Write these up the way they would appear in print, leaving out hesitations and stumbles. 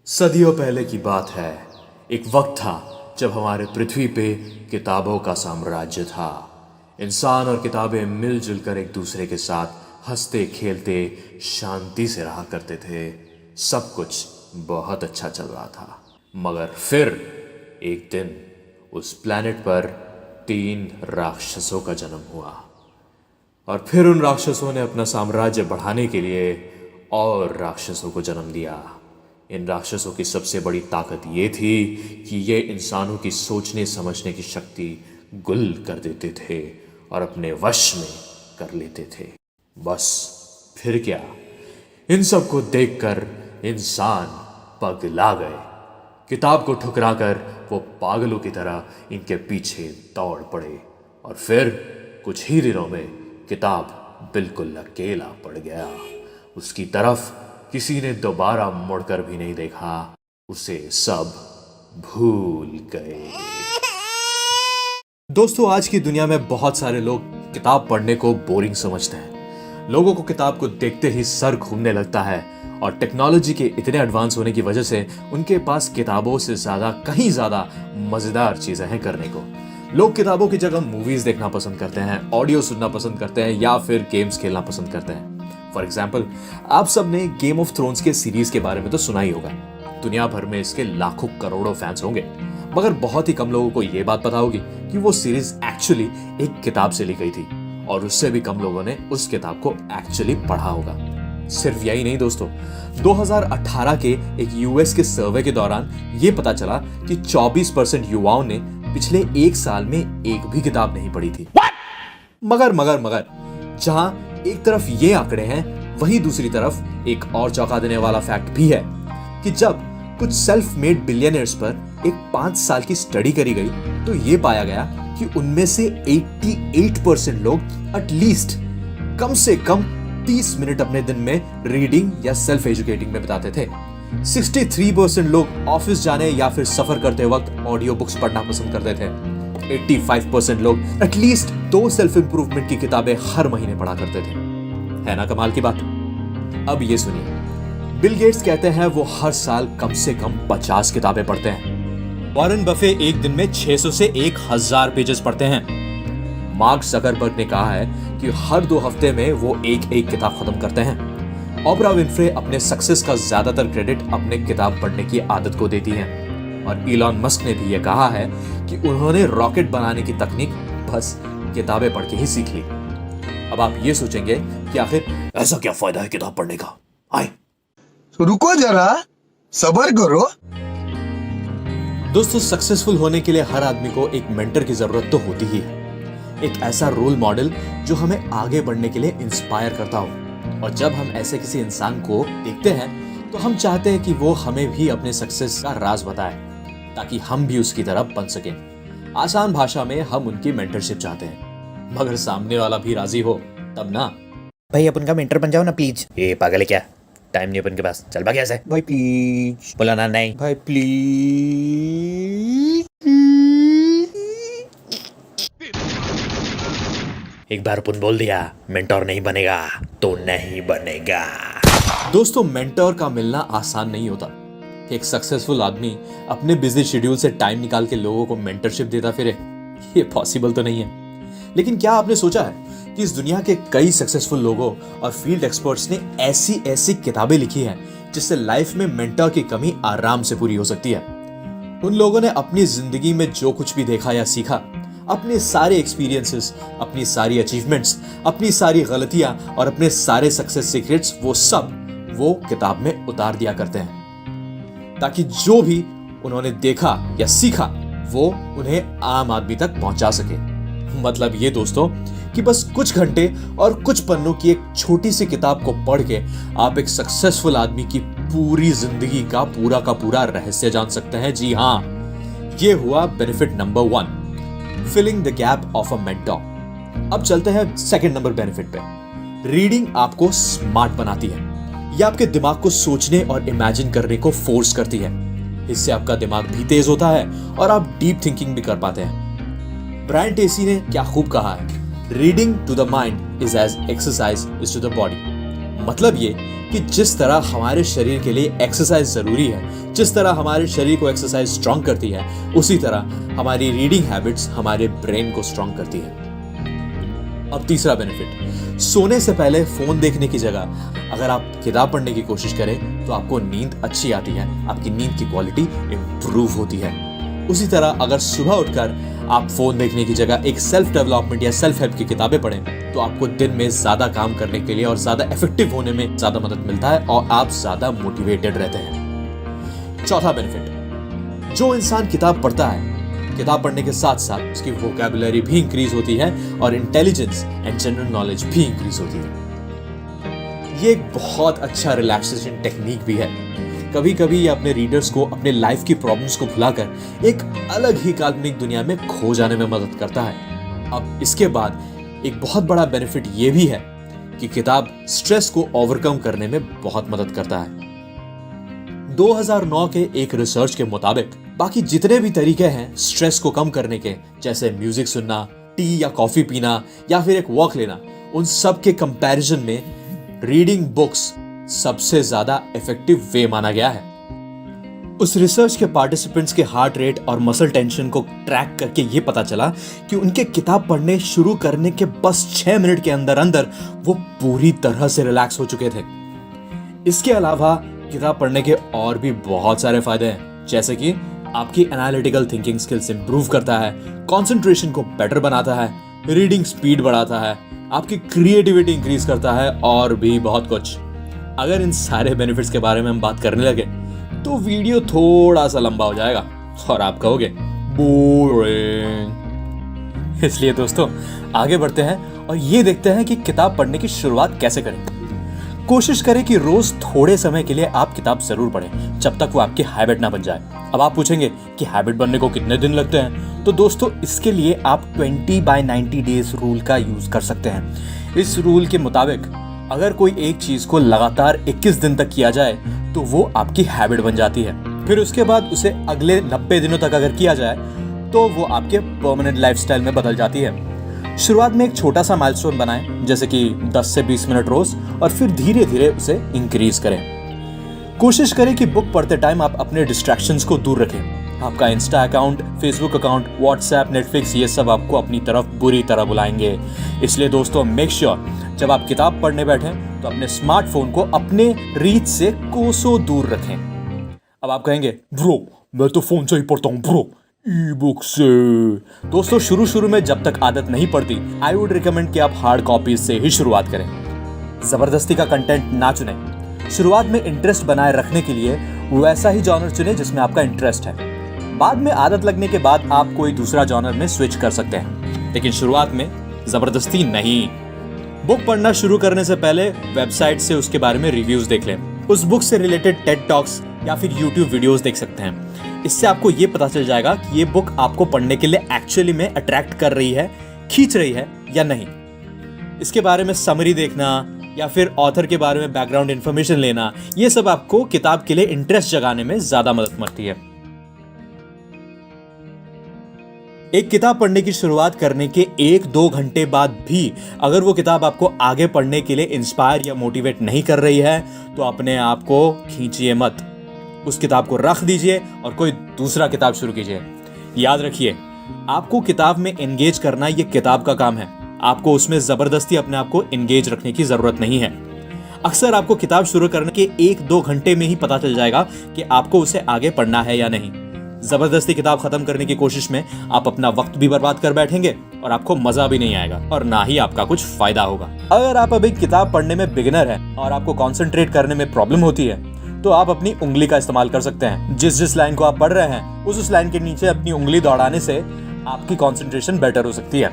सदियों पहले की बात है। एक वक्त था जब हमारे पृथ्वी पे किताबों का साम्राज्य था। इंसान और किताबें मिलजुल कर एक दूसरे के साथ हंसते खेलते शांति से रहा करते थे। सब कुछ बहुत अच्छा चल रहा था। मगर फिर एक दिन उस प्लेनेट पर 3 राक्षसों का जन्म हुआ और फिर उन राक्षसों ने अपना साम्राज्य बढ़ाने के लिए और राक्षसों को जन्म दिया। इन राक्षसों की सबसे बड़ी ताकत ये थी कि ये इंसानों की सोचने समझने की शक्ति गुल कर देते थे और अपने वश में कर लेते थे। बस फिर क्या, इन सब को देखकर इंसान पगला गए। किताब को ठुकराकर वो पागलों की तरह इनके पीछे दौड़ पड़े और फिर कुछ ही दिनों में किताब बिल्कुल अकेला पड़ गया। उसकी तरफ किसी ने दोबारा मुड़कर भी नहीं देखा। उसे सब भूल गए। दोस्तों, आज की दुनिया में बहुत सारे लोग किताब पढ़ने को बोरिंग समझते हैं। लोगों को किताब को देखते ही सर घूमने लगता है और टेक्नोलॉजी के इतने एडवांस होने की वजह से उनके पास किताबों से कहीं ज्यादा मजेदार चीजें हैं करने को। लोग किताबों की जगह मूवीज देखना पसंद करते हैं, ऑडियो सुनना पसंद करते हैं या फिर गेम्स खेलना पसंद करते हैं। फॉर एग्जाम्पल, आप सब ने गेम ऑफ थ्रोन्स के सीरीज के बारे में तो सुना ही होगा। दुनिया भर में इसके लाखों करोड़ों फैंस होंगे, मगर बहुत ही कम लोगों को यह बात पता होगी कि वो सीरीज एक्चुअली एक किताब से ली गई थी और उससे भी कम लोगों ने उस किताब को एक्चुअली पढ़ा होगा। सिर्फ यही नहीं दोस्तों, 2018 के एक यूएस के सर्वे के दौरान ये पता चला कि 24% युवाओं ने पिछले 1 साल में एक भी किताब नहीं पढ़ी थी। मगर जहां एक तरफ ये आंकड़े हैं, वहीं दूसरी तरफ एक और चौंका देने वाला फैक्ट भी है कि जब कुछ सेल्फ मेड बिलियनर्स पर एक 5 साल की स्टडी करी गई तो ये पाया गया कि उनमें से 88% लोग एटलीस्ट कम से कम 30 मिनट अपने दिन में रीडिंग या सेल्फ एजुकेटिंग में बिताते थे। 63% लोग ऑफिस जाने या फिर सफर करते वक्त ऑडियो बुक्स पढ़ना पसंद करते थे। 85% लोग एटलीस्ट 2 सेल्फ इंप्रूवमेंट की किताबें हर महीने पढ़ा करते थे। है ना कमाल की बात? अब ये सुनिए, बिल गेट्स कहते हैं वो हर साल कम से कम 50 किताबें पढ़ते हैं। वॉरेन बफे एक दिन में 600 से 1000 पेजेस पढ़ते हैं। मार्क ज़करबर्ग ने कहा है कि हर 2 हफ्ते में वो एक किताब खत्म करते हैं। ओपरा विनफ्रे अपने सक्सेस का ज्यादातर क्रेडिट अपने किताब पढ़ने की आदत को देती हैं। और इलॉन मस्क ने भी यह कहा है कि उन्होंने रॉकेट बनाने की तकनीक बस किताबें पढ़ के ही सीख ली। अब आप ये सोचेंगे कि आखिर ऐसा क्या फायदा है किताब पढ़ने का? आए तो रुको जरा, सब्र करो। दोस्तों, सक्सेसफुल होने के लिए हर आदमी को एक मेंटर की जरूरत तो होती ही है। एक ऐसा रोल मॉडल जो हमें आगे बढ़ने के लिए इंस्पायर करता हो। और जब हम ऐसे किसी इंसान को देखते हैं तो हम चाहते हैं कि वो हमें भी अपने सक्सेस का राज बताए ताकि हम भी उसकी तरह बन सकें। आसान भाषा में हम उनकी मेंटरशिप चाहते हैं, मगर सामने वाला भी राजी हो तब ना। भाई अपन का मेंटर बन जाओ ना प्लीज। ये पागल है क्या? टाइम नहीं अपन के पास, चल भाग यहाँ से। भाई प्लीज। बोला ना नहीं। भाई प्लीज। एक बार अपन बोल दिया मेंटोर नहीं बनेगा तो नहीं बनेगा। दोस्तों, मेंटोर का मिलना आसान नहीं होता। एक सक्सेसफुल आदमी अपने बिजी शेड्यूल से टाइम निकाल के लोगों को मेंटरशिप देता फिरे, ये पॉसिबल तो नहीं है। लेकिन क्या आपने सोचा है कि इस दुनिया के कई सक्सेसफुल लोगों और फील्ड एक्सपर्ट्स ने ऐसी किताबें लिखी हैं जिससे लाइफ में मेंटर की कमी आराम से पूरी हो सकती है। उन लोगों ने अपनी जिंदगी में जो कुछ भी देखा या सीखा, अपने सारे एक्सपीरियंसेस, अपनी सारी अचीवमेंट्स, अपनी सारी गलतियां और अपने सारे सक्सेस सीक्रेट्स, वो किताब में उतार दिया करते हैं ताकि जो भी उन्होंने देखा या सीखा वो उन्हें आम आदमी तक पहुंचा सके। मतलब ये दोस्तों कि बस कुछ घंटे और कुछ पन्नों की एक छोटी सी किताब को पढ़ के आप एक सक्सेसफुल आदमी की पूरी जिंदगी का पूरा रहस्य जान सकते हैं। जी हाँ, ये हुआ benefit number 1, filling the gap of a mentor. अब चलते हैं सेकंड नंबर बेनिफिट पे। रीडिंग आपको स्मार्ट बनाती है। ये आपके दिमाग को सोचने और इमेजिन करने को फोर्स करती है। इससे आपका दिमाग भी तेज होता है और आप डीप थिंकिंग भी कर पाते हैं। ब्रायन ट्रेसी ने क्या खूब कहा है, reading to the mind is as exercise is to the body. मतलब ये कि जिस तरह हमारे शरीर के लिए एक्सरसाइज जरूरी है, जिस तरह हमारे शरीर को एक्सरसाइज स्ट्रांग करती है, उसी तरह हमारी रीडिंग हैबिट्स हमारे ब्रेन को स्ट्रांग करती है। अब तीसरा बेनिफिट, सोने से पहले फोन देखने की जगह अगर आप किताब पढ़ने की कोशिश करें तो आपको नींद अच्छी आती है, आपकी नींद की क्वालिटी इंप्रूव होती है। उसी तरह अगर सुबह उठकर आप फोन देखने की जगह एक सेल्फ डेवलपमेंट या सेल्फ हेल्प की किताबें पढ़ें तो आपको दिन में ज्यादा काम करने के लिए और ज्यादा इफेक्टिव होने में ज्यादा मदद मिलता है और आप ज्यादा मोटिवेटेड रहते हैं। चौथा बेनिफिट, जो इंसान किताब पढ़ता है, किताब पढ़ने के साथ साथ उसकी वोकैबुलरी भी इंक्रीज होती है और इंटेलिजेंस एंड जनरल नॉलेज भी इंक्रीज होती है। ये एक बहुत अच्छा रिलैक्सेशन टेक्निक भी है। कभी कभी ये अपने रीडर्स को अपने लाइफ की प्रॉब्लम्स को भुलाकर एक अलग ही काल्पनिक दुनिया में खो जाने में मदद करता है। अब इसके बाद एक बहुत बड़ा बेनिफिट ये भी है कि किताब स्ट्रेस को ओवरकम करने में बहुत मदद करता है। 2009 के एक रिसर्च के मुताबिक बाकी जितने भी तरीके हैं स्ट्रेस को कम करने के, जैसे म्यूजिक सुनना, टी या कॉफी पीना या फिर एक वॉक लेना, उन सब के कंपैरिजन में रीडिंग बुक्स सबसे ज्यादा इफेक्टिव वे माना गया है। उस रिसर्च के पार्टिसिपेंट्स के हार्ट रेट और मसल टेंशन को ट्रैक करके ये पता चला कि उनके किताब पढ़ने शुरू करने के बस 6 मिनट के अंदर अंदर वो पूरी तरह से रिलैक्स हो चुके थे। इसके अलावा किताब पढ़ने के और भी बहुत सारे फायदे हैं, जैसे कि आपकी एनालिटिकल थिंकिंग स्किल्स इंप्रूव करता है, कंसंट्रेशन को बेटर बनाता है, रीडिंग स्पीड बढ़ाता है, आपकी क्रिएटिविटी इंक्रीज करता है और भी बहुत कुछ। अगर इन सारे बेनिफिट्स के बारे में हम बात करने लगे तो वीडियो थोड़ा सा लंबा हो जाएगा और आप कहोगे बोरिंग। इसलिए दोस्तों आगे बढ़ते हैं और ये देखते हैं कि किताब पढ़ने की शुरुआत कैसे करें। कोशिश करें कि रोज थोड़े समय के लिए आप किताब जरूर पढ़ें, जब तक वो आपकी हैबिट ना बन जाए। अब आप पूछेंगे कि हैबिट बनने को कितने दिन लगते हैं, तो दोस्तों इसके लिए आप 20/90 डेज रूल का यूज कर सकते हैं। इस रूल के मुताबिक अगर कोई एक चीज को लगातार 21 दिन तक किया जाए तो वो आपकी हैबिट बन जाती है। फिर उसके बाद उसे अगले 90 दिनों तक अगर किया जाए तो वो आपके परमानेंट लाइफस्टाइल में बदल जाती है। शुरुआत में एक छोटा सा माइलस्टोन बनाएं, जैसे कि 10 से 20 मिनट रोज, और फिर धीरे धीरे उसे इंक्रीज करें। कोशिश करें कि बुक पढ़ते टाइम आप अपने डिस्ट्रैक्शंस को दूर रखें। आपका Insta account, Facebook account, WhatsApp, Netflix, ये सब आपको अपनी तरफ बुरी तरह बुलाएंगे। इसलिए दोस्तों मेक श्योर जब आप किताब पढ़ने बैठें तो अपने स्मार्टफोन को अपने रीच से कोसों दूर रखें। अब आप कहेंगे ब्रो मैं तो फोन से ही पढ़ता हूँ ब्रो, ई बुक से। दोस्तों शुरू में जब तक आदत नहीं पड़ती, आई वुड रिकमेंड कि आप हार्ड कॉपीज से ही शुरुआत करें। जबरदस्ती का कंटेंट ना चुनें। शुरुआत में इंटरेस्ट बनाए रखने के लिए वैसा ही जॉनर चुनें जिसमें आपका इंटरेस्ट है। बाद में आदत लगने के बाद आप कोई दूसरा जॉनर में स्विच कर सकते हैं, लेकिन शुरुआत में जबरदस्ती नहीं। बुक पढ़ना शुरू करने से पहले वेबसाइट से उसके बारे में रिव्यूज देख लें। उस बुक से रिलेटेड टेड टॉक्स या फिर यूट्यूब वीडियोस देख सकते हैं। इससे आपको ये पता चल जाएगा कि ये बुक आपको पढ़ने के लिए एक्चुअली में अट्रैक्ट कर रही है, खींच रही है या नहीं। इसके बारे में समरी देखना या फिर ऑथर के बारे में बैकग्राउंड इन्फॉर्मेशन लेना, ये सब आपको किताब के लिए इंटरेस्ट जगाने में ज्यादा मदद करती है। एक किताब पढ़ने की शुरुआत करने के 1-2 घंटे बाद भी अगर वो किताब आपको आगे पढ़ने के लिए इंस्पायर या मोटिवेट नहीं कर रही है तो अपने आप को खींचिए मत। उस किताब को रख दीजिए और कोई दूसरा किताब शुरू कीजिए। याद रखिए, आपको किताब में एंगेज करना ये किताब का काम है। आपको उसमें जबरदस्ती अपने आप को एंगेज रखने की जरूरत नहीं है। अक्सर आपको किताब शुरू करने के 1-2 घंटे में ही पता चल जाएगा कि आपको उसे आगे पढ़ना है या नहीं। जबरदस्ती किताब खत्म करने की कोशिश में आप अपना वक्त भी बर्बाद कर बैठेंगे और आपको मजा भी नहीं आएगा और ना ही आपका कुछ फायदा होगा। अगर आप अभी किताब पढ़ने में बिगिनर हैं और आपको कंसंट्रेट करने में प्रॉब्लम होती है तो आप अपनी उंगली का इस्तेमाल कर सकते हैं। जिस लाइन को आप पढ़ रहे हैं उस लाइन के नीचे अपनी उंगली दौड़ाने से आपकी कंसंट्रेशन बेटर हो सकती है।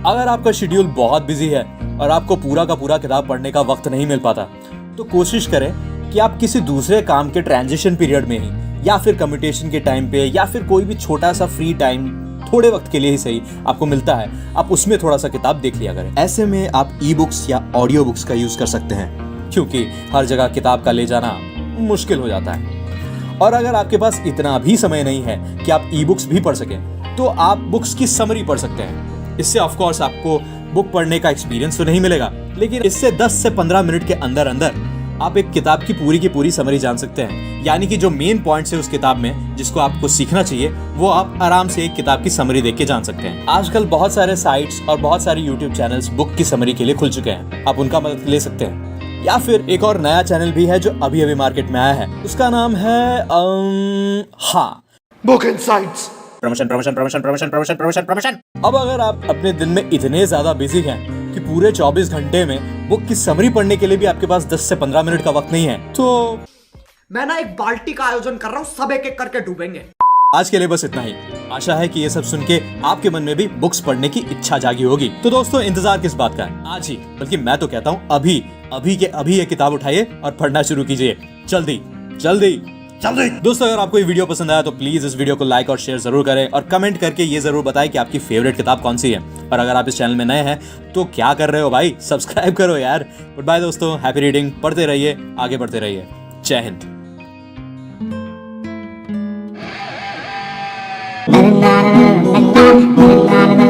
अगर आपका शेड्यूल बहुत बिजी है और आपको पूरा का पूरा किताब पढ़ने का वक्त नहीं मिल पाता तो कोशिश करें कि आप किसी दूसरे काम के ट्रांजिशन पीरियड में ही या फिर कम्यूटेशन के टाइम पे या फिर कोई भी छोटा सा फ्री टाइम थोड़े वक्त के लिए ही सही आपको मिलता है, आप उसमें थोड़ा सा किताब देख लिया करें। ऐसे में आप ई बुक्स या ऑडियो बुक्स का यूज कर सकते हैं, क्योंकि हर जगह किताब का ले जाना मुश्किल हो जाता है। और अगर आपके पास इतना भी समय नहीं है कि आप ई बुक्स भी पढ़ सकें तो आप बुक्स की समरी पढ़ सकते हैं। इससे ऑफ कोर्स आपको बुक पढ़ने का एक्सपीरियंस तो नहीं मिलेगा, लेकिन इससे 10 से 15 मिनट के अंदर अंदर आप एक किताब की पूरी समरी जान सकते हैं। यानी कि जो मेन पॉइंट्स है उस किताब में जिसको आपको सीखना चाहिए वो आप आराम से एक किताब की समरी देख के जान सकते हैं। आजकल बहुत सारे साइट्स और बहुत सारे यूट्यूब चैनल्स बुक की समरी के लिए खुल चुके हैं, आप उनका मदद ले सकते हैं। या फिर एक और नया चैनल भी है जो अभी अभी मार्केट में आया है, उसका नाम है बुक इनसाइट्स। प्रमोशन। अब अगर आप अपने दिन में इतने ज्यादा बिजी हैं कि पूरे 24 घंटे में बुक की समरी पढ़ने के लिए भी आपके पास 10 से 15 मिनट का वक्त नहीं है, तो मैं ना एक बाल्टी का आयोजन कर रहा हूँ, सब एक एक करके डूबेंगे। आज के लिए बस इतना ही। आशा है कि ये सब सुन के आपके मन में भी बुक्स पढ़ने की इच्छा जागी होगी। तो दोस्तों इंतजार किस बात का है, आज ही, बल्कि मैं तो कहता हूँ अभी के अभी ये किताब उठाइए और पढ़ना शुरू कीजिए। जल्दी। दोस्तों अगर आपको ये वीडियो पसंद आया तो प्लीज इस वीडियो को लाइक और शेयर जरूर करें और कमेंट करके ये जरूर बताएं कि आपकी फेवरेट किताब कौन सी है। और अगर आप इस चैनल में नए हैं तो क्या कर रहे हो भाई, सब्सक्राइब करो यार। गुड बाय दोस्तों, हैप्पी रीडिंग, पढ़ते रहिए, आगे बढ़ते रहिए। जय Hind. na na na na na na na